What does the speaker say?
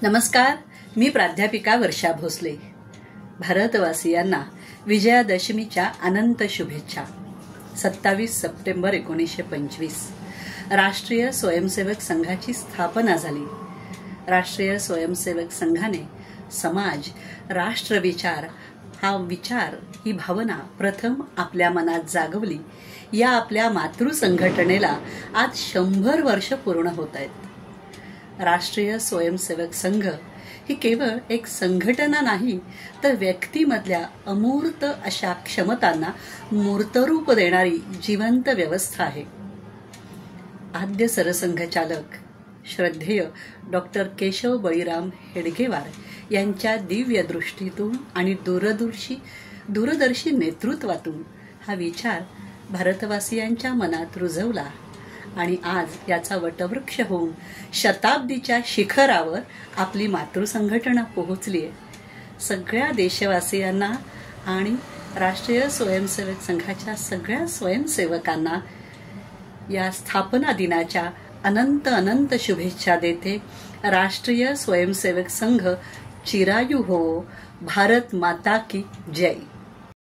नमस्कार, मी प्राध्यापिका वर्षा भोसले. भारतवासियांना विजयादशमीच्या अनंत शुभेच्छा. 27 सप्टेंबर 1925 राष्ट्रीय स्वयंसेवक संघाची स्थापना झाली. राष्ट्रीय स्वयंसेवक संघाने समाज, राष्ट्रविचार ही भावना प्रथम आपल्या मनात जागवली. या आपल्या मातृसंघटनेला आज 100 वर्ष पूर्ण होत आहेत. राष्ट्रीय स्वयंसेवक संघ ही केवळ एक संघटना नाही, तर व्यक्तीमधल्या अमूर्त अशा क्षमतांना मूर्तरूप देणारी जिवंत व्यवस्था आहे. आद्य सरसंघचालक श्रद्धेय डॉक्टर केशव बळीराम हेडगेवार यांच्या दिव्य दृष्टीतून आणि दूरदर्शी नेतृत्वातून हा विचार भारतवासियांच्या मनात रुजवला आणि आज याचा वटवृक्ष होऊन शताब्दीच्या शिखरावर आपली मातृसंघटना पोहोचली आहे. सगळ्या देशवासियांना आणि राष्ट्रीय स्वयंसेवक संघाच्या सगळ्या स्वयंसेवकांना या स्थापना दिनाच्या अनंत अनंत शुभेच्छा देते. राष्ट्रीय स्वयंसेवक संघ चिरायू हो. भारत माता की जय.